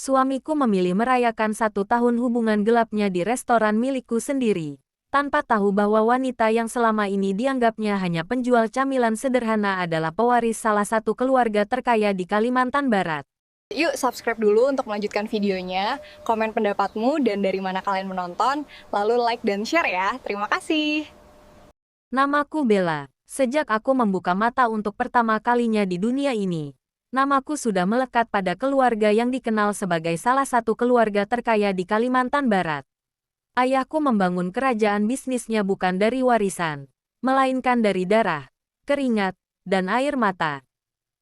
Suamiku memilih merayakan 1 tahun hubungan gelapnya di restoran milikku sendiri, tanpa tahu bahwa wanita yang selama ini dianggapnya hanya penjual camilan sederhana adalah pewaris salah satu keluarga terkaya di Kalimantan Barat. Yuk subscribe dulu untuk melanjutkan videonya, komen pendapatmu dan dari mana kalian menonton, lalu like dan share ya. Terima kasih. Namaku Bella. Sejak aku membuka mata untuk pertama kalinya di dunia ini, namaku sudah melekat pada keluarga yang dikenal sebagai salah satu keluarga terkaya di Kalimantan Barat. Ayahku membangun kerajaan bisnisnya bukan dari warisan, melainkan dari darah, keringat, dan air mata.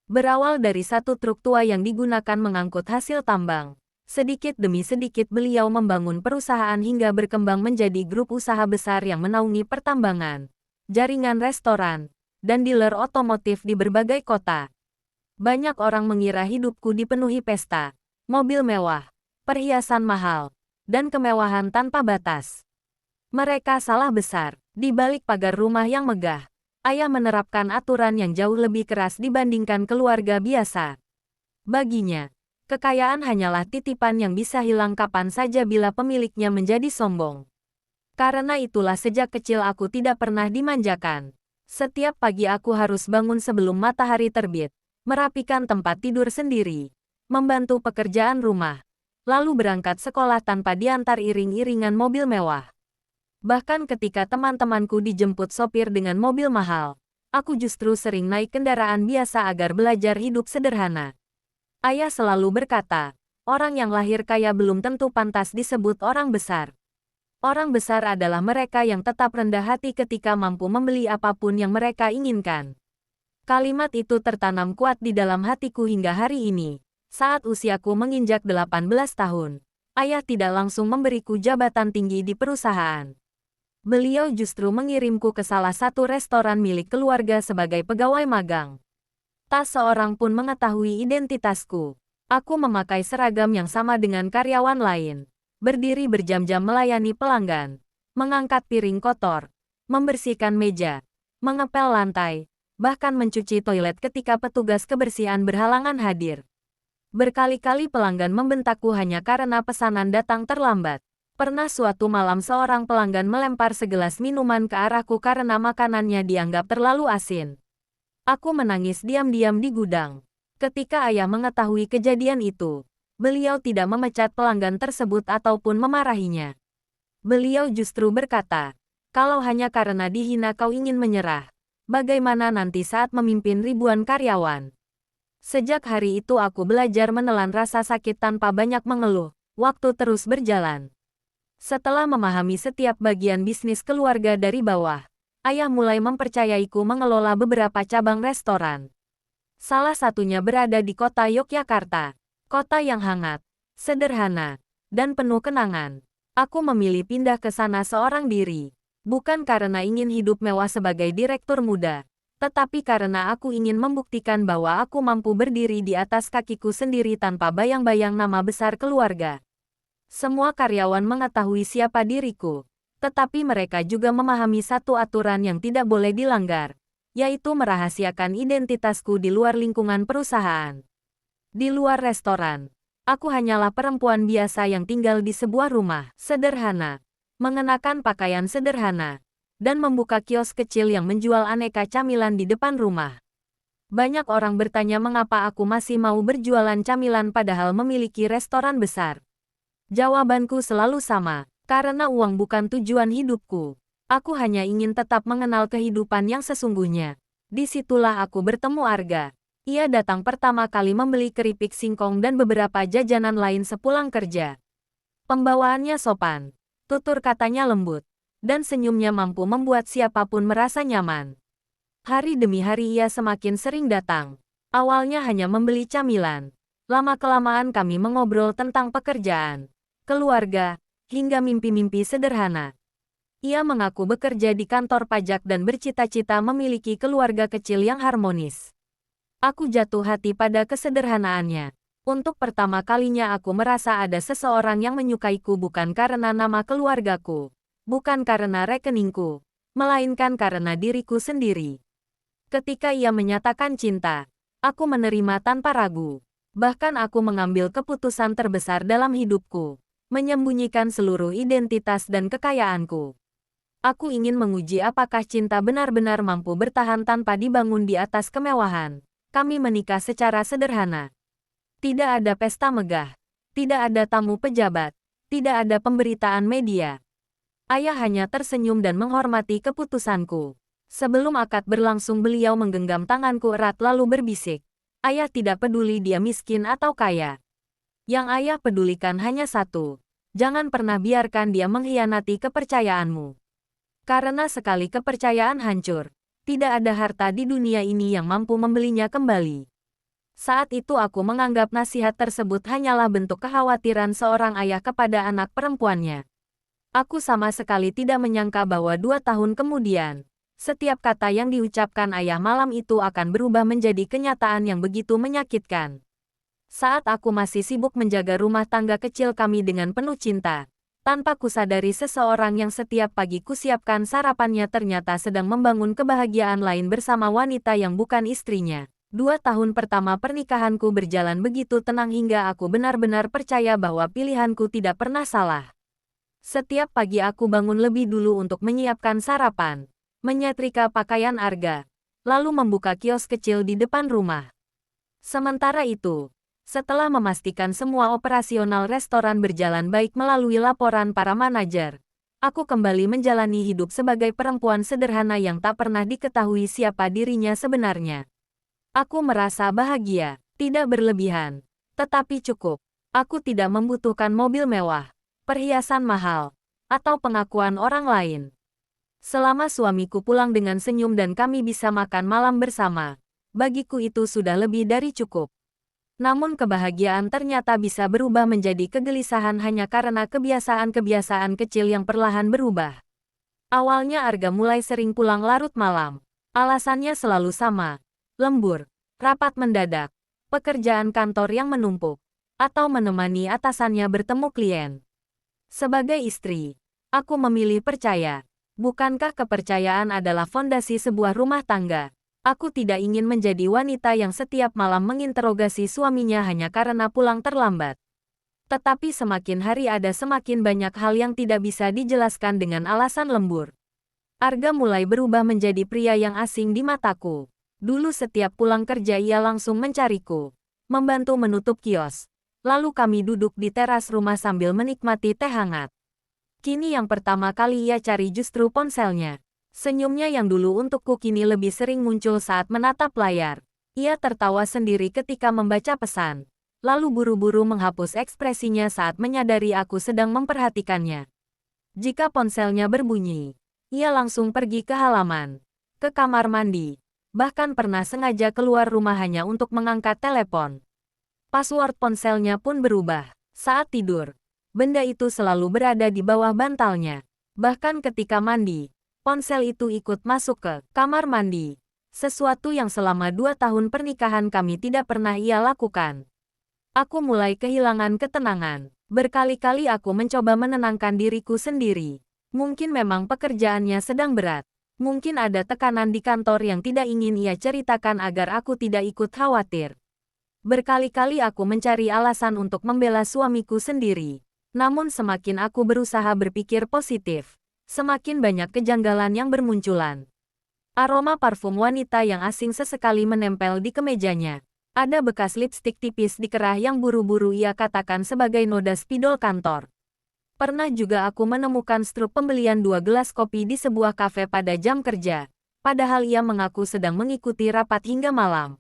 Berawal dari satu truk tua yang digunakan mengangkut hasil tambang, sedikit demi sedikit beliau membangun perusahaan hingga berkembang menjadi grup usaha besar yang menaungi pertambangan, jaringan restoran, dan dealer otomotif di berbagai kota. Banyak orang mengira hidupku dipenuhi pesta, mobil mewah, perhiasan mahal, dan kemewahan tanpa batas. Mereka salah besar. Di balik pagar rumah yang megah, ayah menerapkan aturan yang jauh lebih keras dibandingkan keluarga biasa. Baginya, kekayaan hanyalah titipan yang bisa hilang kapan saja bila pemiliknya menjadi sombong. Karena itulah sejak kecil aku tidak pernah dimanjakan. Setiap pagi aku harus bangun sebelum matahari terbit, merapikan tempat tidur sendiri, membantu pekerjaan rumah, lalu berangkat sekolah tanpa diantar iring-iringan mobil mewah. Bahkan ketika teman-temanku dijemput sopir dengan mobil mahal, aku justru sering naik kendaraan biasa agar belajar hidup sederhana. Ayah selalu berkata, orang yang lahir kaya belum tentu pantas disebut orang besar. Orang besar adalah mereka yang tetap rendah hati ketika mampu membeli apapun yang mereka inginkan. Kalimat itu tertanam kuat di dalam hatiku hingga hari ini. Saat usiaku menginjak 18 tahun, ayah tidak langsung memberiku jabatan tinggi di perusahaan. Beliau justru mengirimku ke salah satu restoran milik keluarga sebagai pegawai magang. Tak seorang pun mengetahui identitasku. Aku memakai seragam yang sama dengan karyawan lain, berdiri berjam-jam melayani pelanggan, mengangkat piring kotor, membersihkan meja, mengepel lantai, bahkan mencuci toilet ketika petugas kebersihan berhalangan hadir. Berkali-kali pelanggan membentakku hanya karena pesanan datang terlambat. Pernah suatu malam seorang pelanggan melempar segelas minuman ke arahku karena makanannya dianggap terlalu asin. Aku menangis diam-diam di gudang. Ketika ayah mengetahui kejadian itu, beliau tidak memecat pelanggan tersebut ataupun memarahinya. Beliau justru berkata, kalau hanya karena dihina kau ingin menyerah, bagaimana nanti saat memimpin ribuan karyawan? Sejak hari itu aku belajar menelan rasa sakit tanpa banyak mengeluh. Waktu terus berjalan. Setelah memahami setiap bagian bisnis keluarga dari bawah, ayah mulai mempercayaiku mengelola beberapa cabang restoran. Salah satunya berada di kota Yogyakarta, kota yang hangat, sederhana, dan penuh kenangan. Aku memilih pindah ke sana seorang diri, bukan karena ingin hidup mewah sebagai direktur muda, tetapi karena aku ingin membuktikan bahwa aku mampu berdiri di atas kakiku sendiri tanpa bayang-bayang nama besar keluarga. Semua karyawan mengetahui siapa diriku, tetapi mereka juga memahami satu aturan yang tidak boleh dilanggar, yaitu merahasiakan identitasku di luar lingkungan perusahaan. Di luar restoran, aku hanyalah perempuan biasa yang tinggal di sebuah rumah sederhana, mengenakan pakaian sederhana, dan membuka kios kecil yang menjual aneka camilan di depan rumah. Banyak orang bertanya mengapa aku masih mau berjualan camilan padahal memiliki restoran besar. Jawabanku selalu sama, karena uang bukan tujuan hidupku. Aku hanya ingin tetap mengenal kehidupan yang sesungguhnya. Disitulah aku bertemu Arga. Ia datang pertama kali membeli keripik singkong dan beberapa jajanan lain sepulang kerja. Pembawaannya sopan, tutur katanya lembut, dan senyumnya mampu membuat siapapun merasa nyaman. Hari demi hari ia semakin sering datang. Awalnya hanya membeli camilan. Lama-kelamaan kami mengobrol tentang pekerjaan, keluarga, hingga mimpi-mimpi sederhana. Ia mengaku bekerja di kantor pajak dan bercita-cita memiliki keluarga kecil yang harmonis. Aku jatuh hati pada kesederhanaannya. Untuk pertama kalinya aku merasa ada seseorang yang menyukaiku bukan karena nama keluargaku, bukan karena rekeningku, melainkan karena diriku sendiri. Ketika ia menyatakan cinta, aku menerima tanpa ragu. Bahkan aku mengambil keputusan terbesar dalam hidupku, menyembunyikan seluruh identitas dan kekayaanku. Aku ingin menguji apakah cinta benar-benar mampu bertahan tanpa dibangun di atas kemewahan. Kami menikah secara sederhana. Tidak ada pesta megah, tidak ada tamu pejabat, tidak ada pemberitaan media. Ayah hanya tersenyum dan menghormati keputusanku. Sebelum akad berlangsung beliau menggenggam tanganku erat lalu berbisik. Ayah tidak peduli dia miskin atau kaya. Yang ayah pedulikan hanya satu. Jangan pernah biarkan dia mengkhianati kepercayaanmu. Karena sekali kepercayaan hancur, tidak ada harta di dunia ini yang mampu membelinya kembali. Saat itu aku menganggap nasihat tersebut hanyalah bentuk kekhawatiran seorang ayah kepada anak perempuannya. Aku sama sekali tidak menyangka bahwa 2 tahun kemudian, setiap kata yang diucapkan ayah malam itu akan berubah menjadi kenyataan yang begitu menyakitkan. Saat aku masih sibuk menjaga rumah tangga kecil kami dengan penuh cinta, tanpa kusadari seseorang yang setiap pagi kusiapkan sarapannya ternyata sedang membangun kebahagiaan lain bersama wanita yang bukan istrinya. 2 tahun pertama pernikahanku berjalan begitu tenang hingga aku benar-benar percaya bahwa pilihanku tidak pernah salah. Setiap pagi aku bangun lebih dulu untuk menyiapkan sarapan, menyetrika pakaian Arga, lalu membuka kios kecil di depan rumah. Sementara itu, setelah memastikan semua operasional restoran berjalan baik melalui laporan para manajer, aku kembali menjalani hidup sebagai perempuan sederhana yang tak pernah diketahui siapa dirinya sebenarnya. Aku merasa bahagia, tidak berlebihan, tetapi cukup. Aku tidak membutuhkan mobil mewah, perhiasan mahal, atau pengakuan orang lain. Selama suamiku pulang dengan senyum dan kami bisa makan malam bersama, bagiku itu sudah lebih dari cukup. Namun kebahagiaan ternyata bisa berubah menjadi kegelisahan hanya karena kebiasaan-kebiasaan kecil yang perlahan berubah. Awalnya Arga mulai sering pulang larut malam. Alasannya selalu sama, lembur, rapat mendadak, pekerjaan kantor yang menumpuk, atau menemani atasannya bertemu klien. Sebagai istri, aku memilih percaya. Bukankah kepercayaan adalah fondasi sebuah rumah tangga? Aku tidak ingin menjadi wanita yang setiap malam menginterogasi suaminya hanya karena pulang terlambat. Tetapi semakin hari ada semakin banyak hal yang tidak bisa dijelaskan dengan alasan lembur. Arga mulai berubah menjadi pria yang asing di mataku. Dulu setiap pulang kerja ia langsung mencariku, membantu menutup kios. Lalu kami duduk di teras rumah sambil menikmati teh hangat. Kini yang pertama kali ia cari justru ponselnya. Senyumnya yang dulu untukku kini lebih sering muncul saat menatap layar. Ia tertawa sendiri ketika membaca pesan, lalu buru-buru menghapus ekspresinya saat menyadari aku sedang memperhatikannya. Jika ponselnya berbunyi, ia langsung pergi ke halaman, ke kamar mandi, bahkan pernah sengaja keluar rumah hanya untuk mengangkat telepon. Password ponselnya pun berubah. Saat tidur, benda itu selalu berada di bawah bantalnya. Bahkan ketika mandi, ponsel itu ikut masuk ke kamar mandi. Sesuatu yang selama 2 tahun pernikahan kami tidak pernah ia lakukan. Aku mulai kehilangan ketenangan. Berkali-kali aku mencoba menenangkan diriku sendiri. Mungkin memang pekerjaannya sedang berat. Mungkin ada tekanan di kantor yang tidak ingin ia ceritakan agar aku tidak ikut khawatir. Berkali-kali aku mencari alasan untuk membela suamiku sendiri. Namun semakin aku berusaha berpikir positif, semakin banyak kejanggalan yang bermunculan. Aroma parfum wanita yang asing sesekali menempel di kemejanya. Ada bekas lipstik tipis di kerah yang buru-buru ia katakan sebagai noda spidol kantor. Pernah juga aku menemukan struk pembelian 2 gelas kopi di sebuah kafe pada jam kerja, padahal ia mengaku sedang mengikuti rapat hingga malam.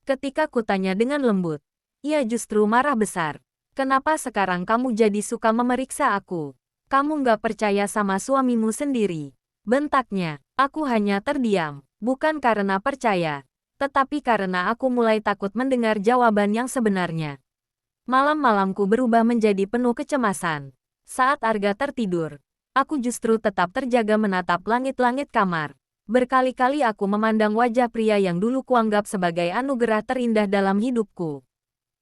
Ketika kutanya dengan lembut, ia justru marah besar. Kenapa sekarang kamu jadi suka memeriksa aku? Kamu nggak percaya sama suamimu sendiri? Bentaknya. Aku hanya terdiam, bukan karena percaya, tetapi karena aku mulai takut mendengar jawaban yang sebenarnya. Malam-malamku berubah menjadi penuh kecemasan. Saat Arga tertidur, aku justru tetap terjaga menatap langit-langit kamar. Berkali-kali aku memandang wajah pria yang dulu kuanggap sebagai anugerah terindah dalam hidupku.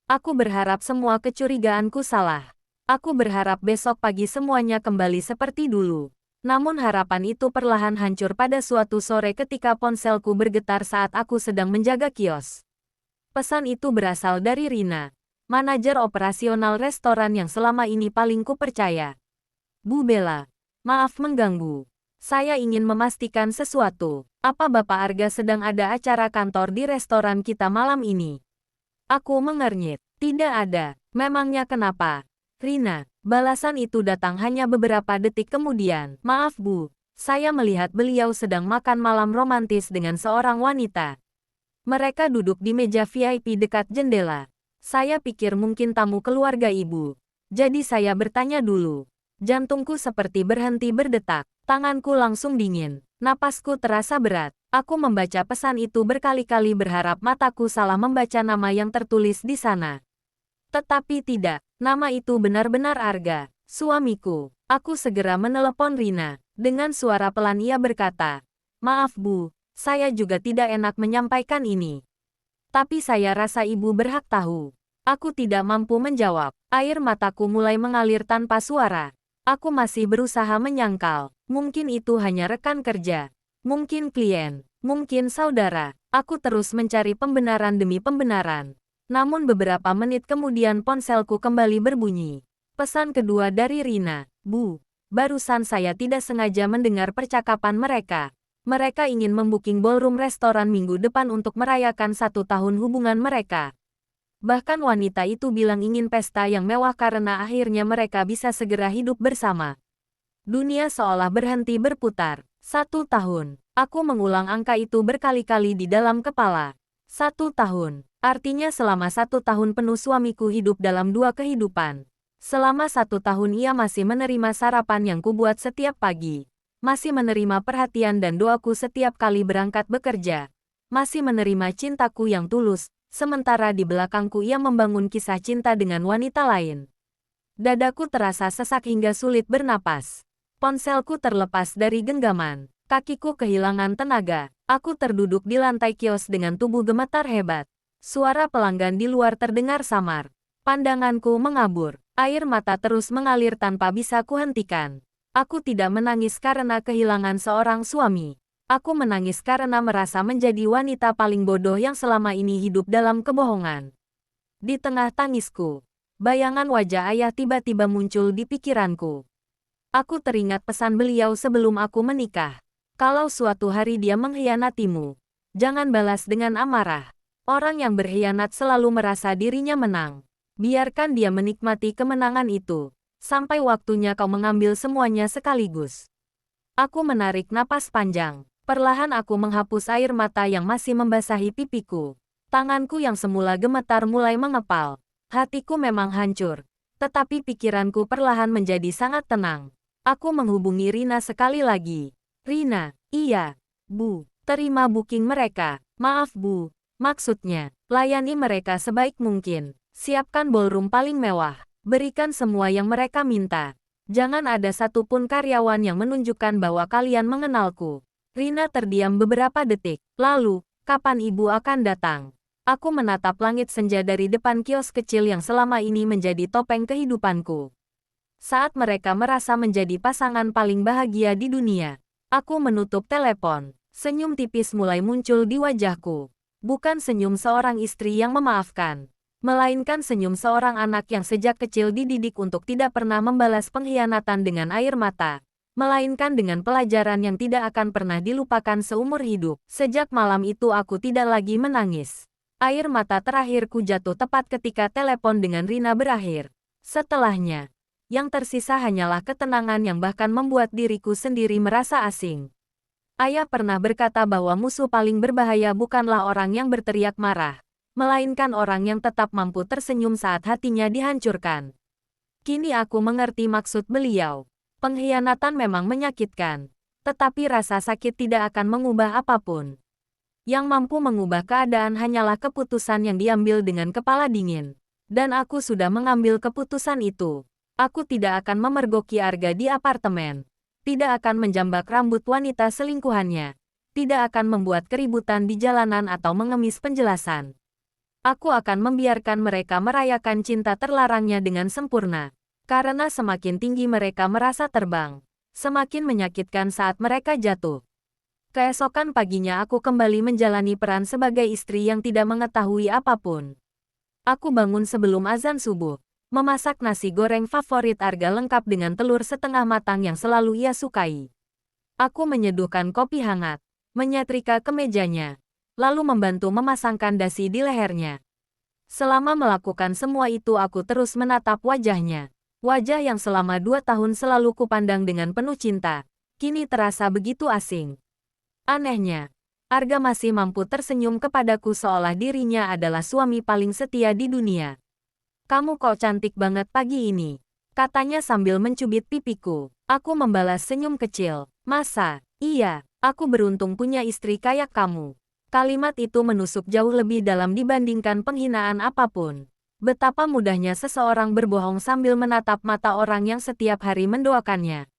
Aku berharap semua kecurigaanku salah. Aku berharap besok pagi semuanya kembali seperti dulu. Namun harapan itu perlahan hancur pada suatu sore ketika ponselku bergetar saat aku sedang menjaga kios. Pesan itu berasal dari Rina, manajer operasional restoran yang selama ini paling kupercaya. Bu Bella, maaf mengganggu. Saya ingin memastikan sesuatu. Apa Bapak Arga sedang ada acara kantor di restoran kita malam ini? Aku mengernyit. Tidak ada. Memangnya kenapa? Rina, balasan itu datang hanya beberapa detik kemudian. Maaf Bu, saya melihat beliau sedang makan malam romantis dengan seorang wanita. Mereka duduk di meja VIP dekat jendela. Saya pikir mungkin tamu keluarga ibu. Jadi saya bertanya dulu. Jantungku seperti berhenti berdetak. Tanganku langsung dingin. Napasku terasa berat. Aku membaca pesan itu berkali-kali berharap mataku salah membaca nama yang tertulis di sana. Tetapi tidak. Nama itu benar-benar Arga, suamiku. Aku segera menelepon Rina. Dengan suara pelan ia berkata, "Maaf Bu, saya juga tidak enak menyampaikan ini. Tapi saya rasa ibu berhak tahu." Aku tidak mampu menjawab. Air mataku mulai mengalir tanpa suara. Aku masih berusaha menyangkal. Mungkin itu hanya rekan kerja. Mungkin klien. Mungkin saudara. Aku terus mencari pembenaran demi pembenaran. Namun beberapa menit kemudian ponselku kembali berbunyi. Pesan kedua dari Rina. Bu, barusan saya tidak sengaja mendengar percakapan mereka. Mereka ingin membooking ballroom restoran minggu depan untuk merayakan 1 tahun hubungan mereka. Bahkan wanita itu bilang ingin pesta yang mewah karena akhirnya mereka bisa segera hidup bersama. Dunia seolah berhenti berputar. 1 tahun. Aku mengulang angka itu berkali-kali di dalam kepala. 1 tahun. Artinya selama 1 tahun penuh suamiku hidup dalam 2 kehidupan. Selama 1 tahun ia masih menerima sarapan yang kubuat setiap pagi. Masih menerima perhatian dan doaku setiap kali berangkat bekerja. Masih menerima cintaku yang tulus, sementara di belakangku ia membangun kisah cinta dengan wanita lain. Dadaku terasa sesak hingga sulit bernapas. Ponselku terlepas dari genggaman. Kakiku kehilangan tenaga. Aku terduduk di lantai kios dengan tubuh gemetar hebat. Suara pelanggan di luar terdengar samar. Pandanganku mengabur. Air mata terus mengalir tanpa bisa kuhentikan. Aku tidak menangis karena kehilangan seorang suami. Aku menangis karena merasa menjadi wanita paling bodoh yang selama ini hidup dalam kebohongan. Di tengah tangisku, bayangan wajah ayah tiba-tiba muncul di pikiranku. Aku teringat pesan beliau sebelum aku menikah. Kalau suatu hari dia mengkhianatimu, jangan balas dengan amarah. Orang yang berkhianat selalu merasa dirinya menang. Biarkan dia menikmati kemenangan itu, sampai waktunya kau mengambil semuanya sekaligus. Aku menarik napas panjang. Perlahan aku menghapus air mata yang masih membasahi pipiku. Tanganku yang semula gemetar mulai mengepal. Hatiku memang hancur, tetapi pikiranku perlahan menjadi sangat tenang. Aku menghubungi Rina sekali lagi. Rina, iya, Bu, terima booking mereka. Maaf Bu, maksudnya, layani mereka sebaik mungkin. Siapkan ballroom paling mewah. Berikan semua yang mereka minta. Jangan ada satupun karyawan yang menunjukkan bahwa kalian mengenalku. Rina terdiam beberapa detik. Lalu, kapan ibu akan datang? Aku menatap langit senja dari depan kios kecil yang selama ini menjadi topeng kehidupanku. Saat mereka merasa menjadi pasangan paling bahagia di dunia, aku menutup telepon. Senyum tipis mulai muncul di wajahku. Bukan senyum seorang istri yang memaafkan, melainkan senyum seorang anak yang sejak kecil dididik untuk tidak pernah membalas pengkhianatan dengan air mata, melainkan dengan pelajaran yang tidak akan pernah dilupakan seumur hidup. Sejak malam itu aku tidak lagi menangis. Air mata terakhirku jatuh tepat ketika telepon dengan Rina berakhir. Setelahnya, yang tersisa hanyalah ketenangan yang bahkan membuat diriku sendiri merasa asing. Ayah pernah berkata bahwa musuh paling berbahaya bukanlah orang yang berteriak marah, melainkan orang yang tetap mampu tersenyum saat hatinya dihancurkan. Kini aku mengerti maksud beliau. Pengkhianatan memang menyakitkan, tetapi rasa sakit tidak akan mengubah apapun. Yang mampu mengubah keadaan hanyalah keputusan yang diambil dengan kepala dingin. Dan aku sudah mengambil keputusan itu. Aku tidak akan memergoki Arga di apartemen. Tidak akan menjambak rambut wanita selingkuhannya. Tidak akan membuat keributan di jalanan atau mengemis penjelasan. Aku akan membiarkan mereka merayakan cinta terlarangnya dengan sempurna. Karena semakin tinggi mereka merasa terbang, semakin menyakitkan saat mereka jatuh. Keesokan paginya aku kembali menjalani peran sebagai istri yang tidak mengetahui apapun. Aku bangun sebelum azan subuh, memasak nasi goreng favorit Arga lengkap dengan telur setengah matang yang selalu ia sukai. Aku menyeduhkan kopi hangat, menyetrika kemejanya, lalu membantu memasangkan dasi di lehernya. Selama melakukan semua itu aku terus menatap wajahnya. Wajah yang selama 2 tahun selalu kupandang dengan penuh cinta, kini terasa begitu asing. Anehnya, Arga masih mampu tersenyum kepadaku seolah dirinya adalah suami paling setia di dunia. Kamu kok cantik banget pagi ini, katanya sambil mencubit pipiku. Aku membalas senyum kecil. Masa? Iya, aku beruntung punya istri kayak kamu. Kalimat itu menusuk jauh lebih dalam dibandingkan penghinaan apapun. Betapa mudahnya seseorang berbohong sambil menatap mata orang yang setiap hari mendoakannya.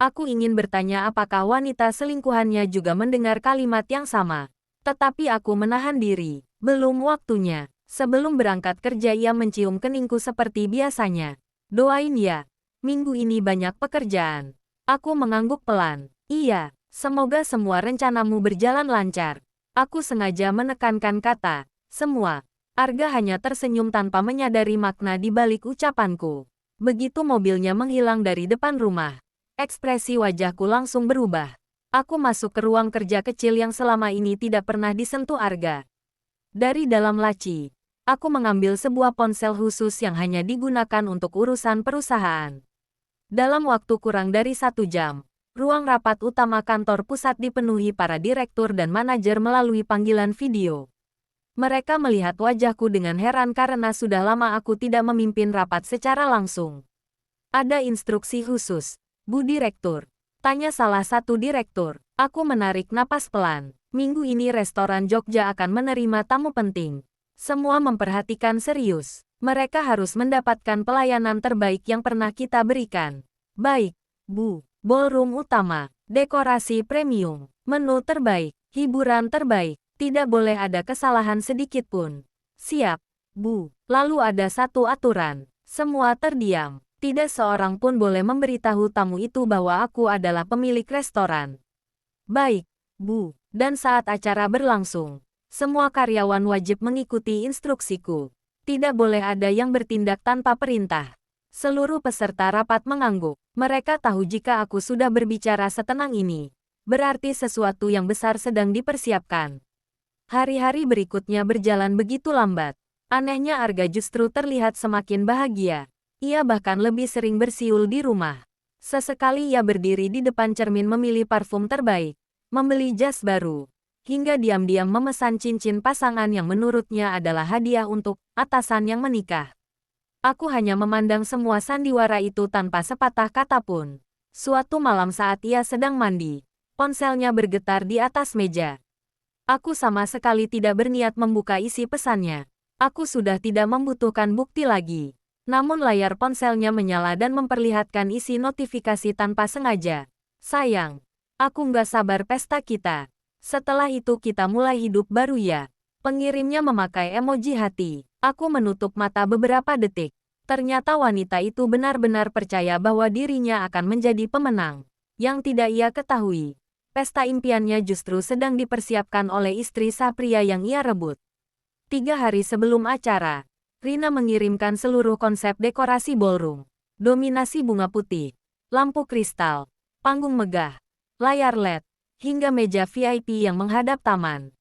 Aku ingin bertanya apakah wanita selingkuhannya juga mendengar kalimat yang sama. Tetapi aku menahan diri. Belum waktunya. Sebelum berangkat kerja ia mencium keningku seperti biasanya. Doain ya. Minggu ini banyak pekerjaan. Aku mengangguk pelan. Iya, semoga semua rencanamu berjalan lancar. Aku sengaja menekankan kata, semua. Arga hanya tersenyum tanpa menyadari makna di balik ucapanku. Begitu mobilnya menghilang dari depan rumah, ekspresi wajahku langsung berubah. Aku masuk ke ruang kerja kecil yang selama ini tidak pernah disentuh Arga. Dari dalam laci, aku mengambil sebuah ponsel khusus yang hanya digunakan untuk urusan perusahaan. Dalam waktu kurang dari 1 jam, ruang rapat utama kantor pusat dipenuhi para direktur dan manajer melalui panggilan video. Mereka melihat wajahku dengan heran karena sudah lama aku tidak memimpin rapat secara langsung. Ada instruksi khusus, Bu Direktur, tanya salah satu direktur. Aku menarik napas pelan. Minggu ini restoran Jogja akan menerima tamu penting. Semua memperhatikan serius. Mereka harus mendapatkan pelayanan terbaik yang pernah kita berikan. Baik, Bu. Ballroom utama, dekorasi premium, menu terbaik, hiburan terbaik. Tidak boleh ada kesalahan sedikit pun. Siap, Bu. Lalu ada satu aturan. Semua terdiam. Tidak seorang pun boleh memberitahu tamu itu bahwa aku adalah pemilik restoran. Baik, Bu. Dan saat acara berlangsung, semua karyawan wajib mengikuti instruksiku. Tidak boleh ada yang bertindak tanpa perintah. Seluruh peserta rapat mengangguk. Mereka tahu jika aku sudah berbicara setenang ini, berarti sesuatu yang besar sedang dipersiapkan. Hari-hari berikutnya berjalan begitu lambat. Anehnya Arga justru terlihat semakin bahagia. Ia bahkan lebih sering bersiul di rumah. Sesekali ia berdiri di depan cermin memilih parfum terbaik, membeli jas baru, hingga diam-diam memesan cincin pasangan yang menurutnya adalah hadiah untuk atasan yang menikah. Aku hanya memandang semua sandiwara itu tanpa sepatah kata pun. Suatu malam saat ia sedang mandi, ponselnya bergetar di atas meja. Aku sama sekali tidak berniat membuka isi pesannya. Aku sudah tidak membutuhkan bukti lagi. Namun layar ponselnya menyala dan memperlihatkan isi notifikasi tanpa sengaja. Sayang, aku nggak sabar pesta kita. Setelah itu kita mulai hidup baru ya. Pengirimnya memakai emoji hati. Aku menutup mata beberapa detik. Ternyata wanita itu benar-benar percaya bahwa dirinya akan menjadi pemenang. Yang tidak ia ketahui, pesta impiannya justru sedang dipersiapkan oleh istri Sapria yang ia rebut. 3 hari sebelum acara, Rina mengirimkan seluruh konsep dekorasi ballroom, dominasi bunga putih, lampu kristal, panggung megah, layar LED, hingga meja VIP yang menghadap taman.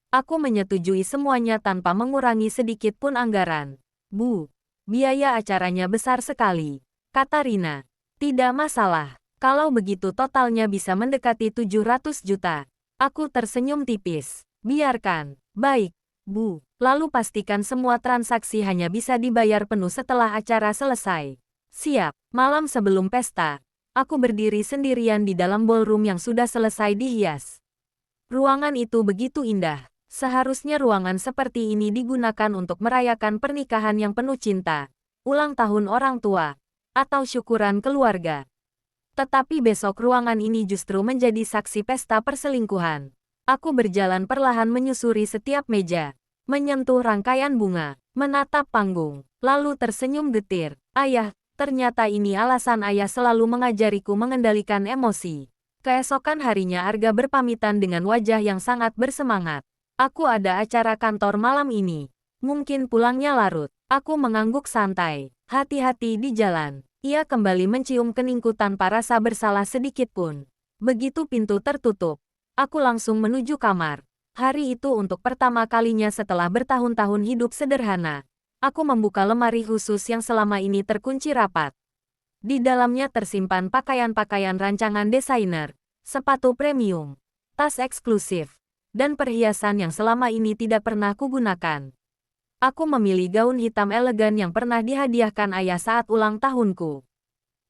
Aku menyetujui semuanya tanpa mengurangi sedikit pun anggaran. Bu, biaya acaranya besar sekali, kata Rina. Tidak masalah. Kalau begitu totalnya bisa mendekati 700 juta. Aku tersenyum tipis. Biarkan. Baik, Bu. Lalu pastikan semua transaksi hanya bisa dibayar penuh setelah acara selesai. Siap. Malam sebelum pesta, aku berdiri sendirian di dalam ballroom yang sudah selesai dihias. Ruangan itu begitu indah. Seharusnya ruangan seperti ini digunakan untuk merayakan pernikahan yang penuh cinta, ulang tahun orang tua, atau syukuran keluarga. Tetapi besok ruangan ini justru menjadi saksi pesta perselingkuhan. Aku berjalan perlahan menyusuri setiap meja, menyentuh rangkaian bunga, menatap panggung, lalu tersenyum getir. Ayah, ternyata ini alasan ayah selalu mengajariku mengendalikan emosi. Keesokan harinya Arga berpamitan dengan wajah yang sangat bersemangat. Aku ada acara kantor malam ini. Mungkin pulangnya larut. Aku mengangguk santai. Hati-hati di jalan. Ia kembali mencium keningku tanpa rasa bersalah sedikit pun. Begitu pintu tertutup, aku langsung menuju kamar. Hari itu untuk pertama kalinya setelah bertahun-tahun hidup sederhana. Aku membuka lemari khusus yang selama ini terkunci rapat. Di dalamnya tersimpan pakaian-pakaian rancangan desainer, sepatu premium, tas eksklusif, dan perhiasan yang selama ini tidak pernah kugunakan. Aku memilih gaun hitam elegan yang pernah dihadiahkan ayah saat ulang tahunku.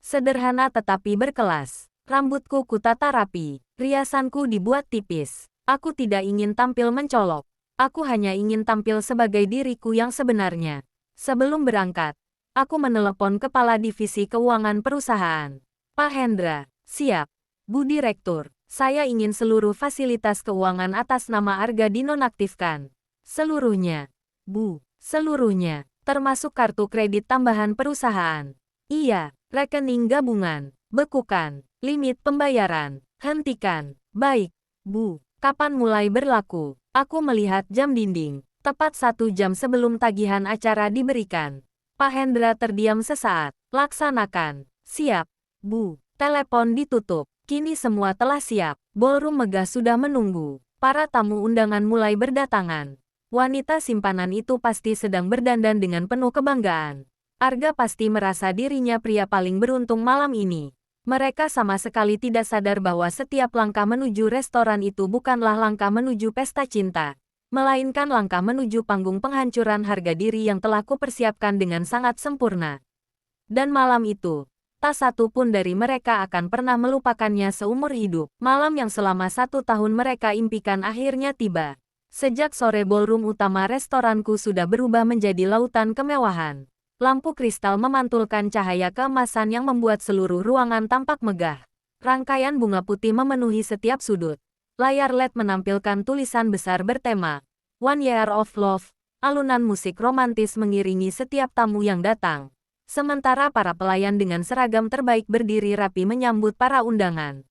Sederhana tetapi berkelas. Rambutku kutata rapi, riasanku dibuat tipis. Aku tidak ingin tampil mencolok. Aku hanya ingin tampil sebagai diriku yang sebenarnya. Sebelum berangkat, aku menelepon kepala divisi keuangan perusahaan. Pak Hendra, siap. Bu Direktur, saya ingin seluruh fasilitas keuangan atas nama Arga dinonaktifkan. Seluruhnya. Bu, seluruhnya, termasuk kartu kredit tambahan perusahaan. Iya, rekening gabungan, bekukan, limit pembayaran, hentikan. Baik, Bu, kapan mulai berlaku? Aku melihat jam dinding, tepat 1 jam sebelum tagihan acara diberikan. Pak Hendra terdiam sesaat. Laksanakan. Siap, Bu. Telepon ditutup. Kini semua telah siap. Ballroom megah sudah menunggu. Para tamu undangan mulai berdatangan. Wanita simpanan itu pasti sedang berdandan dengan penuh kebanggaan. Arga pasti merasa dirinya pria paling beruntung malam ini. Mereka sama sekali tidak sadar bahwa setiap langkah menuju restoran itu bukanlah langkah menuju pesta cinta, melainkan langkah menuju panggung penghancuran harga diri yang telah kupersiapkan dengan sangat sempurna. Dan malam itu, tak satu pun dari mereka akan pernah melupakannya seumur hidup. Malam yang selama 1 tahun mereka impikan akhirnya tiba. Sejak sore ballroom utama restoranku sudah berubah menjadi lautan kemewahan. Lampu kristal memantulkan cahaya keemasan yang membuat seluruh ruangan tampak megah. Rangkaian bunga putih memenuhi setiap sudut. Layar LED menampilkan tulisan besar bertema One Year of Love. Alunan musik romantis mengiringi setiap tamu yang datang. Sementara para pelayan dengan seragam terbaik berdiri rapi menyambut para undangan.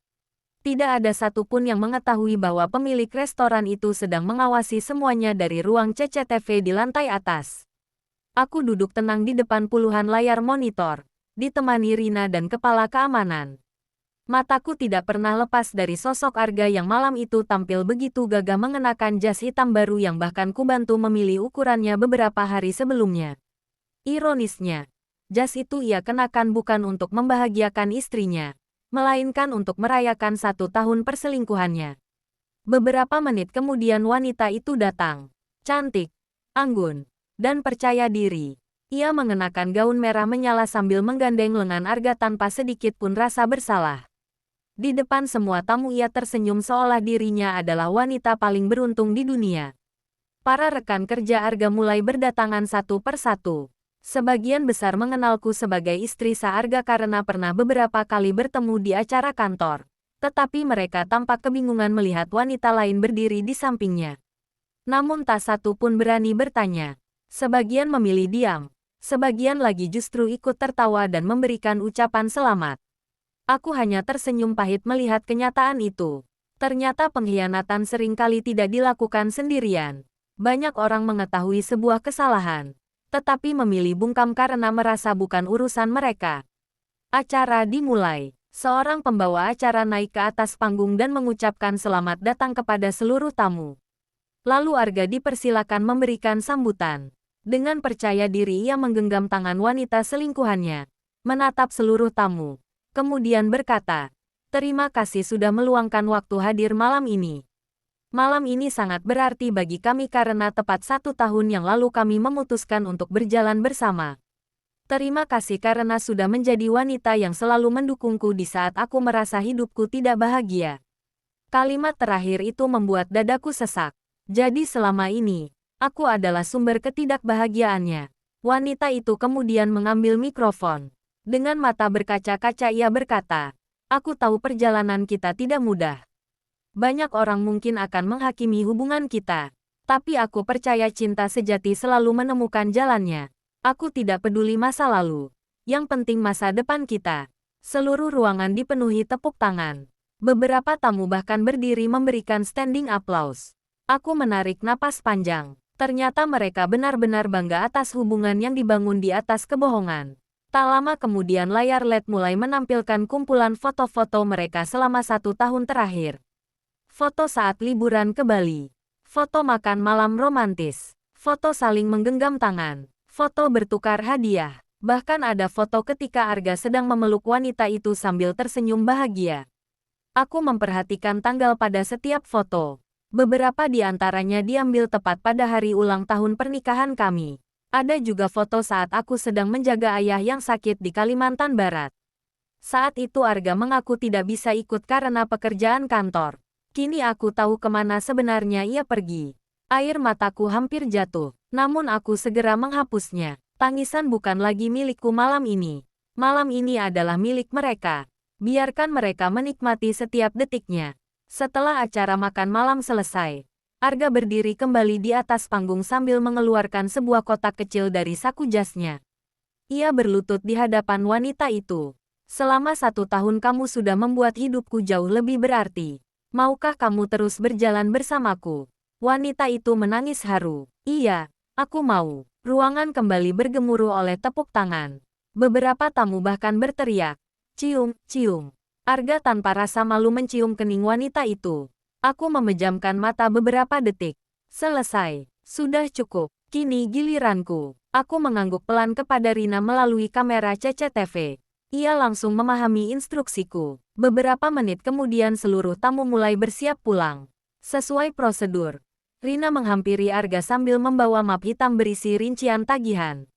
Tidak ada satupun yang mengetahui bahwa pemilik restoran itu sedang mengawasi semuanya dari ruang CCTV di lantai atas. Aku duduk tenang di depan puluhan layar monitor, ditemani Rina dan kepala keamanan. Mataku tidak pernah lepas dari sosok Arga yang malam itu tampil begitu gagah mengenakan jas hitam baru yang bahkan kubantu memilih ukurannya beberapa hari sebelumnya. Ironisnya, jas itu ia kenakan bukan untuk membahagiakan istrinya, melainkan untuk merayakan 1 tahun perselingkuhannya. Beberapa menit kemudian wanita itu datang. Cantik, anggun, dan percaya diri. Ia mengenakan gaun merah menyala sambil menggandeng lengan Arga tanpa sedikit pun rasa bersalah. Di depan semua tamu ia tersenyum seolah dirinya adalah wanita paling beruntung di dunia. Para rekan kerja Arga mulai berdatangan satu persatu. Sebagian besar mengenalku sebagai istri Arga karena pernah beberapa kali bertemu di acara kantor. Tetapi mereka tampak kebingungan melihat wanita lain berdiri di sampingnya. Namun tak satu pun berani bertanya. Sebagian memilih diam. Sebagian lagi justru ikut tertawa dan memberikan ucapan selamat. Aku hanya tersenyum pahit melihat kenyataan itu. Ternyata pengkhianatan seringkali tidak dilakukan sendirian. Banyak orang mengetahui sebuah kesalahan, tetapi memilih bungkam karena merasa bukan urusan mereka. Acara dimulai. Seorang pembawa acara naik ke atas panggung dan mengucapkan selamat datang kepada seluruh tamu. Lalu Arga dipersilakan memberikan sambutan. Dengan percaya diri ia menggenggam tangan wanita selingkuhannya, menatap seluruh tamu. Kemudian berkata, "Terima kasih sudah meluangkan waktu hadir malam ini. Malam ini sangat berarti bagi kami karena tepat 1 tahun yang lalu kami memutuskan untuk berjalan bersama. Terima kasih karena sudah menjadi wanita yang selalu mendukungku di saat aku merasa hidupku tidak bahagia." Kalimat terakhir itu membuat dadaku sesak. Jadi selama ini, aku adalah sumber ketidakbahagiaannya. Wanita itu kemudian mengambil mikrofon. Dengan mata berkaca-kaca ia berkata, "Aku tahu perjalanan kita tidak mudah. Banyak orang mungkin akan menghakimi hubungan kita. Tapi aku percaya cinta sejati selalu menemukan jalannya. Aku tidak peduli masa lalu. Yang penting masa depan kita." Seluruh ruangan dipenuhi tepuk tangan. Beberapa tamu bahkan berdiri memberikan standing applause. Aku menarik napas panjang. Ternyata mereka benar-benar bangga atas hubungan yang dibangun di atas kebohongan. Tak lama kemudian layar LED mulai menampilkan kumpulan foto-foto mereka selama 1 tahun terakhir. Foto saat liburan ke Bali. Foto makan malam romantis. Foto saling menggenggam tangan. Foto bertukar hadiah. Bahkan ada foto ketika Arga sedang memeluk wanita itu sambil tersenyum bahagia. Aku memperhatikan tanggal pada setiap foto. Beberapa di antaranya diambil tepat pada hari ulang tahun pernikahan kami. Ada juga foto saat aku sedang menjaga ayah yang sakit di Kalimantan Barat. Saat itu Arga mengaku tidak bisa ikut karena pekerjaan kantor. Kini aku tahu kemana sebenarnya ia pergi. Air mataku hampir jatuh, namun aku segera menghapusnya. Tangisan bukan lagi milikku malam ini. Malam ini adalah milik mereka. Biarkan mereka menikmati setiap detiknya. Setelah acara makan malam selesai, Arga berdiri kembali di atas panggung sambil mengeluarkan sebuah kotak kecil dari saku jasnya. Ia berlutut di hadapan wanita itu. Selama 1 tahun kamu sudah membuat hidupku jauh lebih berarti. Maukah kamu terus berjalan bersamaku? Wanita itu menangis haru. Iya, aku mau. Ruangan kembali bergemuruh oleh tepuk tangan. Beberapa tamu bahkan berteriak. Cium, cium. Arga tanpa rasa malu mencium kening wanita itu. Aku memejamkan mata beberapa detik. Selesai. Sudah cukup. Kini giliranku. Aku mengangguk pelan kepada Rina melalui kamera CCTV. Ia langsung memahami instruksiku. Beberapa menit kemudian seluruh tamu mulai bersiap pulang. Sesuai prosedur, Rina menghampiri Arga sambil membawa map hitam berisi rincian tagihan.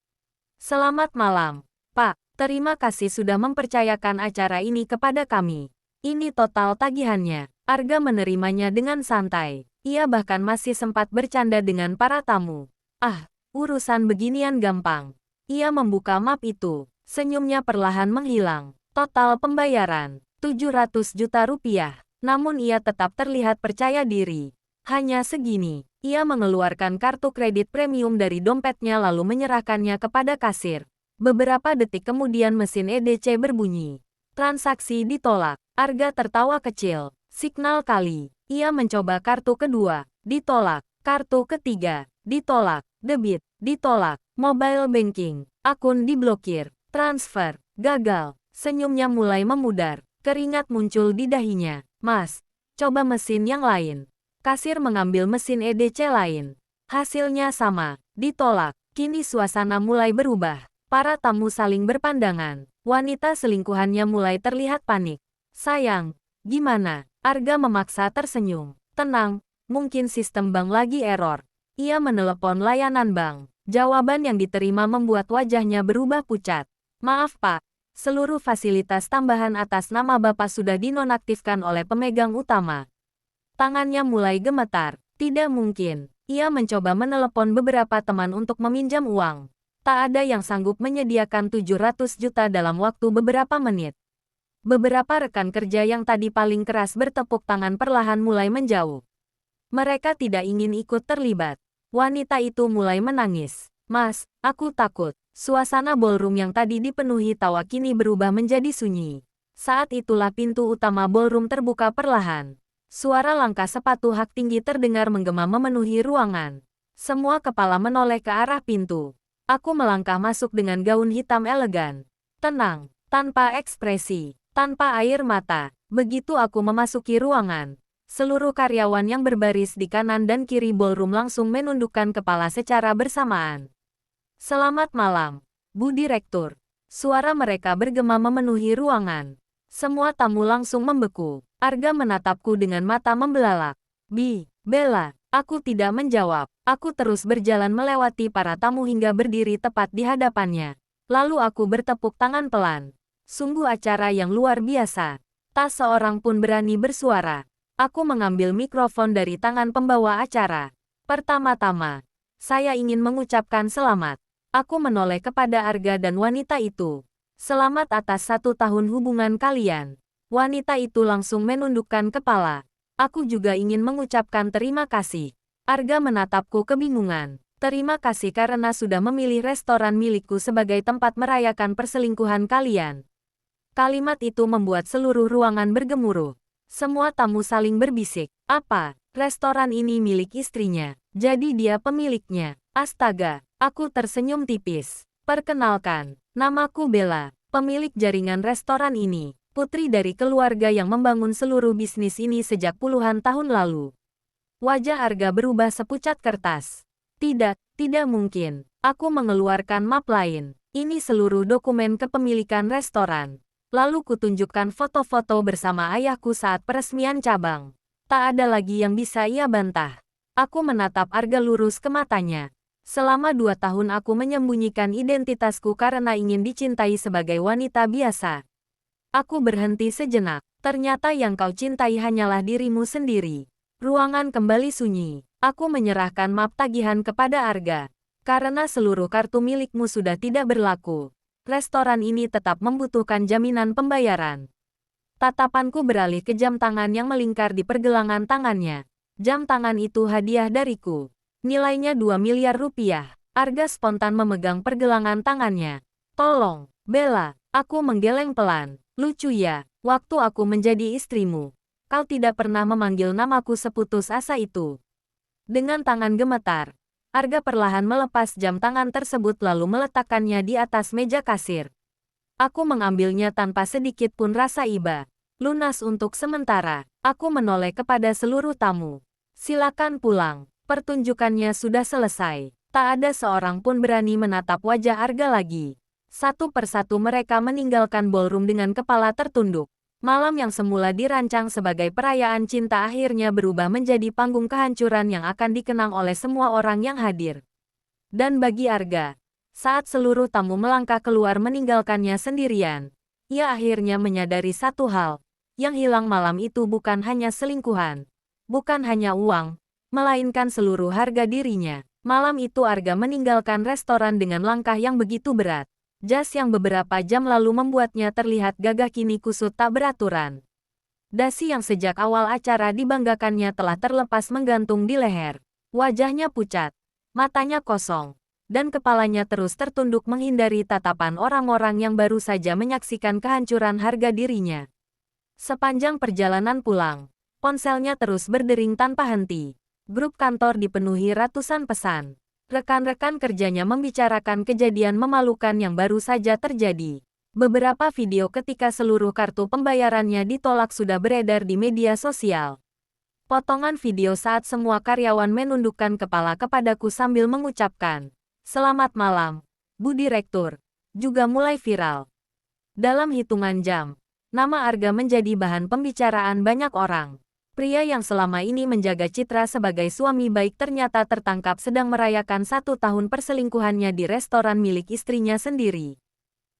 Selamat malam, Pak. Terima kasih sudah mempercayakan acara ini kepada kami. Ini total tagihannya. Arga menerimanya dengan santai. Ia bahkan masih sempat bercanda dengan para tamu. Ah, urusan beginian gampang. Ia membuka map itu. Senyumnya perlahan menghilang. Total pembayaran, 700 juta rupiah. Namun ia tetap terlihat percaya diri. Hanya segini. Ia mengeluarkan kartu kredit premium dari dompetnya lalu menyerahkannya kepada kasir. Beberapa detik kemudian mesin EDC berbunyi. Transaksi ditolak. Arga tertawa kecil. Signal kali. Ia mencoba kartu kedua. Ditolak. Kartu ketiga. Ditolak. Debit. Ditolak. Mobile banking. Akun diblokir. Transfer. Gagal. Senyumnya mulai memudar. Keringat muncul di dahinya. Mas, coba mesin yang lain. Kasir mengambil mesin EDC lain. Hasilnya sama. Ditolak. Kini suasana mulai berubah. Para tamu saling berpandangan. Wanita selingkuhannya mulai terlihat panik. Sayang, gimana? Arga memaksa tersenyum. Tenang, mungkin sistem bank lagi error. Ia menelepon layanan bank. Jawaban yang diterima membuat wajahnya berubah pucat. Maaf Pak, seluruh fasilitas tambahan atas nama Bapak sudah dinonaktifkan oleh pemegang utama. Tangannya mulai gemetar. Tidak mungkin. Ia mencoba menelepon beberapa teman untuk meminjam uang. Tak ada yang sanggup menyediakan 700 juta dalam waktu beberapa menit. Beberapa rekan kerja yang tadi paling keras bertepuk tangan perlahan mulai menjauh. Mereka tidak ingin ikut terlibat. Wanita itu mulai menangis. Mas, aku takut. Suasana ballroom yang tadi dipenuhi tawa kini berubah menjadi sunyi. Saat itulah pintu utama ballroom terbuka perlahan. Suara langkah sepatu hak tinggi terdengar menggema memenuhi ruangan. Semua kepala menoleh ke arah pintu. Aku melangkah masuk dengan gaun hitam elegan. Tenang, tanpa ekspresi, tanpa air mata. Begitu aku memasuki ruangan, seluruh karyawan yang berbaris di kanan dan kiri ballroom langsung menundukkan kepala secara bersamaan. Selamat malam, Bu Direktur. Suara mereka bergema memenuhi ruangan. Semua tamu langsung membeku. Arga menatapku dengan mata membelalak. Bella. Aku tidak menjawab. Aku terus berjalan melewati para tamu hingga berdiri tepat di hadapannya. Lalu aku bertepuk tangan pelan. Sungguh acara yang luar biasa. Tak seorang pun berani bersuara. Aku mengambil mikrofon dari tangan pembawa acara. Pertama-tama, saya ingin mengucapkan selamat. Aku menoleh kepada Arga dan wanita itu. Selamat atas 1 tahun hubungan kalian. Wanita itu langsung menundukkan kepala. Aku juga ingin mengucapkan terima kasih. Arga menatapku kebingungan. Terima kasih karena sudah memilih restoran milikku sebagai tempat merayakan perselingkuhan kalian. Kalimat itu membuat seluruh ruangan bergemuruh. Semua tamu saling berbisik. Apa? Restoran ini milik istrinya. Jadi dia pemiliknya. Astaga, aku tersenyum tipis. Perkenalkan, namaku Bella, pemilik jaringan restoran ini. Putri dari keluarga yang membangun seluruh bisnis ini sejak puluhan tahun lalu. Wajah Arga berubah sepucat kertas. Tidak mungkin. Aku mengeluarkan map lain. Ini seluruh dokumen kepemilikan restoran. Lalu kutunjukkan foto-foto bersama ayahku saat peresmian cabang. Tak ada lagi yang bisa ia bantah. Aku menatap Arga lurus ke matanya. Selama 2 tahun aku menyembunyikan identitasku karena ingin dicintai sebagai wanita biasa. Aku berhenti sejenak. Ternyata yang kau cintai hanyalah dirimu sendiri. Ruangan kembali sunyi. Aku menyerahkan map tagihan kepada Arga. Karena seluruh kartu milikmu sudah tidak berlaku. Restoran ini tetap membutuhkan jaminan pembayaran. Tatapanku beralih ke jam tangan yang melingkar di pergelangan tangannya. Jam tangan itu hadiah dariku. Nilainya 2 miliar rupiah. Arga spontan memegang pergelangan tangannya. Tolong, Bella. Aku menggeleng pelan. Lucu ya, waktu aku menjadi istrimu. Kau tidak pernah memanggil namaku seputus asa itu. Dengan tangan gemetar, Arga perlahan melepas jam tangan tersebut lalu meletakkannya di atas meja kasir. Aku mengambilnya tanpa sedikit pun rasa iba. Lunas untuk sementara. Aku menoleh kepada seluruh tamu. Silakan pulang. Pertunjukannya sudah selesai. Tak ada seorang pun berani menatap wajah Arga lagi. Satu persatu mereka meninggalkan ballroom dengan kepala tertunduk. Malam yang semula dirancang sebagai perayaan cinta akhirnya berubah menjadi panggung kehancuran yang akan dikenang oleh semua orang yang hadir. Dan bagi Arga, saat seluruh tamu melangkah keluar meninggalkannya sendirian, ia akhirnya menyadari satu hal. Yang hilang malam itu bukan hanya selingkuhan, bukan hanya uang, melainkan seluruh harga dirinya. Malam itu Arga meninggalkan restoran dengan langkah yang begitu berat. Jas yang beberapa jam lalu membuatnya terlihat gagah kini kusut tak beraturan. Dasi yang sejak awal acara dibanggakannya telah terlepas menggantung di leher. Wajahnya pucat, matanya kosong, dan kepalanya terus tertunduk menghindari tatapan orang-orang yang baru saja menyaksikan kehancuran harga dirinya. Sepanjang perjalanan pulang, ponselnya terus berdering tanpa henti. Grup kantor dipenuhi ratusan pesan. Rekan-rekan kerjanya membicarakan kejadian memalukan yang baru saja terjadi. Beberapa video ketika seluruh kartu pembayarannya ditolak sudah beredar di media sosial. Potongan video saat semua karyawan menundukkan kepala kepadaku sambil mengucapkan, "Selamat malam, Bu Direktur," juga mulai viral. Dalam hitungan jam, nama Arga menjadi bahan pembicaraan banyak orang. Pria yang selama ini menjaga citra sebagai suami baik ternyata tertangkap sedang merayakan 1 tahun perselingkuhannya di restoran milik istrinya sendiri.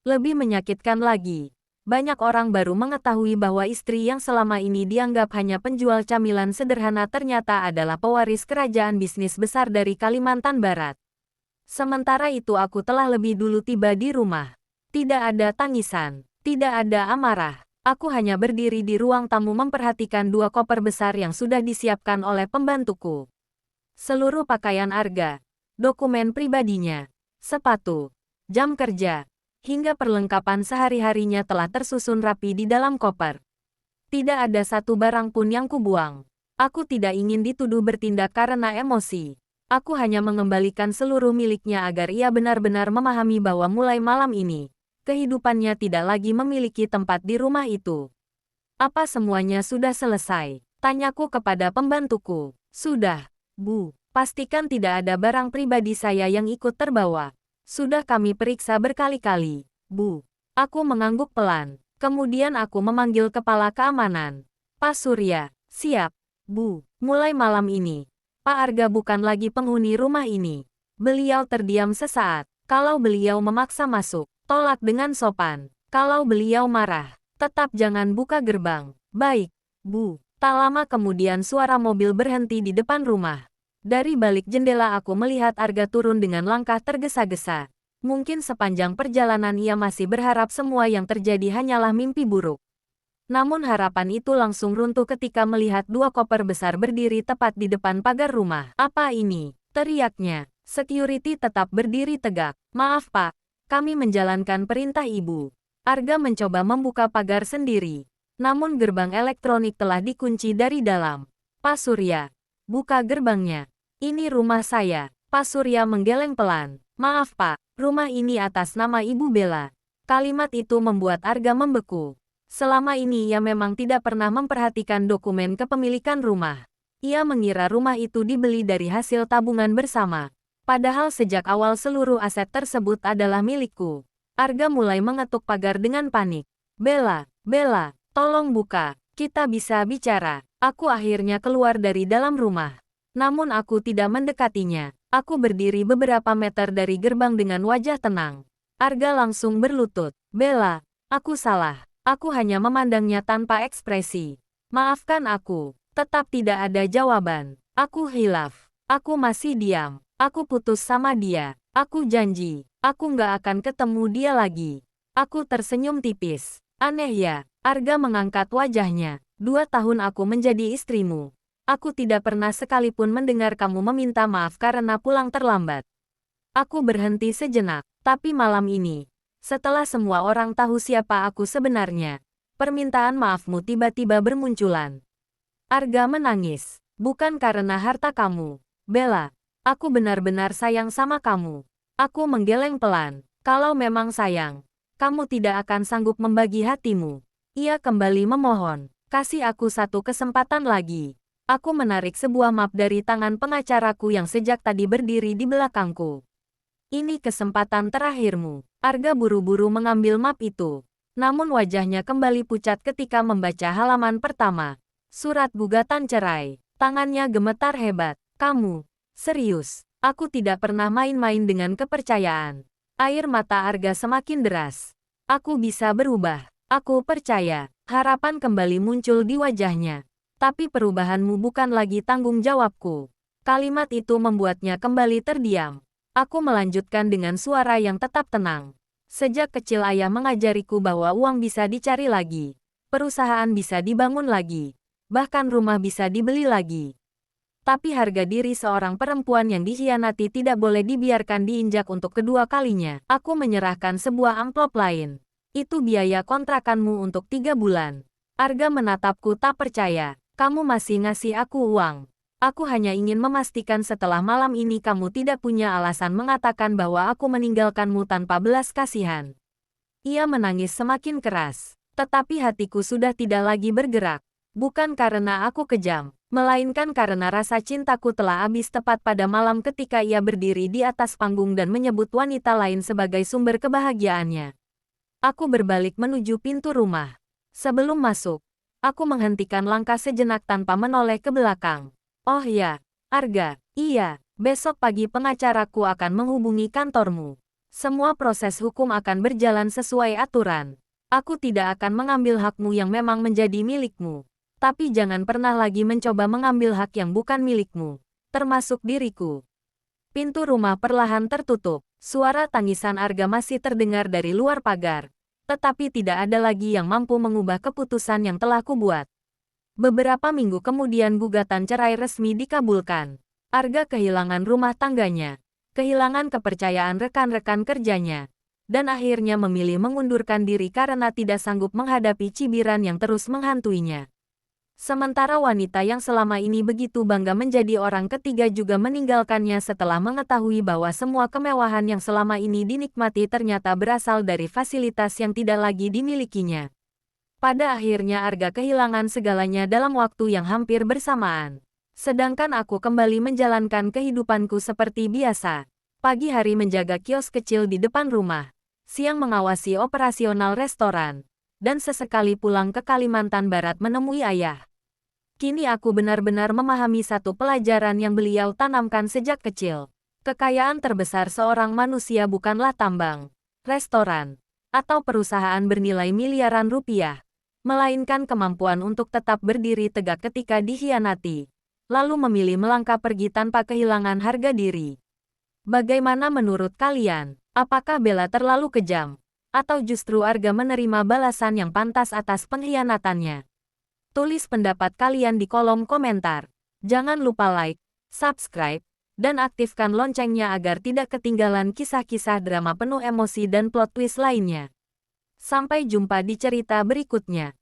Lebih menyakitkan lagi, banyak orang baru mengetahui bahwa istri yang selama ini dianggap hanya penjual camilan sederhana ternyata adalah pewaris kerajaan bisnis besar dari Kalimantan Barat. Sementara itu aku telah lebih dulu tiba di rumah. Tidak ada tangisan, tidak ada amarah. Aku hanya berdiri di ruang tamu memperhatikan 2 koper besar yang sudah disiapkan oleh pembantuku. Seluruh pakaian Arga, dokumen pribadinya, sepatu, jam kerja, hingga perlengkapan sehari-harinya telah tersusun rapi di dalam koper. Tidak ada satu barang pun yang kubuang. Aku tidak ingin dituduh bertindak karena emosi. Aku hanya mengembalikan seluruh miliknya agar ia benar-benar memahami bahwa mulai malam ini, kehidupannya tidak lagi memiliki tempat di rumah itu. "Apa semuanya sudah selesai?" tanyaku kepada pembantuku. "Sudah, Bu. Pastikan tidak ada barang pribadi saya yang ikut terbawa. Sudah kami periksa berkali-kali, Bu." Aku mengangguk pelan. Kemudian aku memanggil kepala keamanan. "Pak Surya." "Siap, Bu. Mulai malam ini, Pak Arga bukan lagi penghuni rumah ini." Beliau terdiam sesaat. Kalau beliau memaksa masuk, tolak dengan sopan. Kalau beliau marah, tetap jangan buka gerbang. "Baik, Bu." Tak lama kemudian suara mobil berhenti di depan rumah. Dari balik jendela aku melihat Arga turun dengan langkah tergesa-gesa. Mungkin sepanjang perjalanan ia masih berharap semua yang terjadi hanyalah mimpi buruk. Namun harapan itu langsung runtuh ketika melihat 2 koper besar berdiri tepat di depan pagar rumah. "Apa ini?" teriaknya. Security tetap berdiri tegak. "Maaf Pak, kami menjalankan perintah Ibu." Arga mencoba membuka pagar sendiri. Namun gerbang elektronik telah dikunci dari dalam. Pak Surya, buka gerbangnya. Ini rumah saya. Pak Surya menggeleng pelan. Maaf Pak, rumah ini atas nama Ibu Bella. Kalimat itu membuat Arga membeku. Selama ini ia memang tidak pernah memperhatikan dokumen kepemilikan rumah. Ia mengira rumah itu dibeli dari hasil tabungan bersama. Padahal sejak awal seluruh aset tersebut adalah milikku. Arga mulai mengetuk pagar dengan panik. Bella, Bella, tolong buka. Kita bisa bicara. Aku akhirnya keluar dari dalam rumah. Namun aku tidak mendekatinya. Aku berdiri beberapa meter dari gerbang dengan wajah tenang. Arga langsung berlutut. Bella, aku salah. Aku hanya memandangnya tanpa ekspresi. Maafkan aku. Tetap tidak ada jawaban. Aku hilaf. Aku masih diam. Aku putus sama dia. Aku janji. Aku nggak akan ketemu dia lagi. Aku tersenyum tipis. Aneh ya. Arga mengangkat wajahnya. 2 tahun aku menjadi istrimu. Aku tidak pernah sekalipun mendengar kamu meminta maaf karena pulang terlambat. Aku berhenti sejenak, tapi malam ini, setelah semua orang tahu siapa aku sebenarnya, permintaan maafmu tiba-tiba bermunculan. Arga menangis. Bukan karena harta kamu, Bella. Aku benar-benar sayang sama kamu. Aku menggeleng pelan. Kalau memang sayang, kamu tidak akan sanggup membagi hatimu. Ia kembali memohon, kasih aku satu kesempatan lagi. Aku menarik sebuah map dari tangan pengacaraku yang sejak tadi berdiri di belakangku. Ini kesempatan terakhirmu. Arga buru-buru mengambil map itu. Namun wajahnya kembali pucat ketika membaca halaman pertama. Surat gugatan cerai. Tangannya gemetar hebat. Kamu, serius. Aku tidak pernah main-main dengan kepercayaan. Air mata Arga semakin deras. Aku bisa berubah. Aku percaya. Harapan kembali muncul di wajahnya. Tapi perubahanmu bukan lagi tanggung jawabku. Kalimat itu membuatnya kembali terdiam. Aku melanjutkan dengan suara yang tetap tenang. Sejak kecil ayah mengajariku bahwa uang bisa dicari lagi. Perusahaan bisa dibangun lagi. Bahkan rumah bisa dibeli lagi. Tapi harga diri seorang perempuan yang dikhianati tidak boleh dibiarkan diinjak untuk kedua kalinya. Aku menyerahkan sebuah amplop lain. Itu biaya kontrakanmu untuk 3 bulan. Arga menatapku tak percaya. Kamu masih ngasih aku uang. Aku hanya ingin memastikan setelah malam ini kamu tidak punya alasan mengatakan bahwa aku meninggalkanmu tanpa belas kasihan. Ia menangis semakin keras. Tetapi hatiku sudah tidak lagi bergerak. Bukan karena aku kejam, melainkan karena rasa cintaku telah habis tepat pada malam ketika ia berdiri di atas panggung dan menyebut wanita lain sebagai sumber kebahagiaannya. Aku berbalik menuju pintu rumah. Sebelum masuk, aku menghentikan langkah sejenak tanpa menoleh ke belakang. Oh ya, Arga, iya, besok pagi pengacaraku akan menghubungi kantormu. Semua proses hukum akan berjalan sesuai aturan. Aku tidak akan mengambil hakmu yang memang menjadi milikmu. Tapi jangan pernah lagi mencoba mengambil hak yang bukan milikmu, termasuk diriku. Pintu rumah perlahan tertutup. Suara tangisan Arga masih terdengar dari luar pagar. Tetapi tidak ada lagi yang mampu mengubah keputusan yang telah kubuat. Beberapa minggu kemudian gugatan cerai resmi dikabulkan. Arga kehilangan rumah tangganya, kehilangan kepercayaan rekan-rekan kerjanya, dan akhirnya memilih mengundurkan diri karena tidak sanggup menghadapi cibiran yang terus menghantuinya. Sementara wanita yang selama ini begitu bangga menjadi orang ketiga juga meninggalkannya setelah mengetahui bahwa semua kemewahan yang selama ini dinikmati ternyata berasal dari fasilitas yang tidak lagi dimilikinya. Pada akhirnya Arga kehilangan segalanya dalam waktu yang hampir bersamaan. Sedangkan aku kembali menjalankan kehidupanku seperti biasa. Pagi hari menjaga kios kecil di depan rumah, siang mengawasi operasional restoran, dan sesekali pulang ke Kalimantan Barat menemui ayah. Kini aku benar-benar memahami satu pelajaran yang beliau tanamkan sejak kecil. Kekayaan terbesar seorang manusia bukanlah tambang, restoran, atau perusahaan bernilai miliaran rupiah, melainkan kemampuan untuk tetap berdiri tegak ketika dikhianati, lalu memilih melangkah pergi tanpa kehilangan harga diri. Bagaimana menurut kalian? Apakah Bella terlalu kejam? Atau justru Arga menerima balasan yang pantas atas pengkhianatannya? Tulis pendapat kalian di kolom komentar. Jangan lupa like, subscribe, dan aktifkan loncengnya agar tidak ketinggalan kisah-kisah drama penuh emosi dan plot twist lainnya. Sampai jumpa di cerita berikutnya.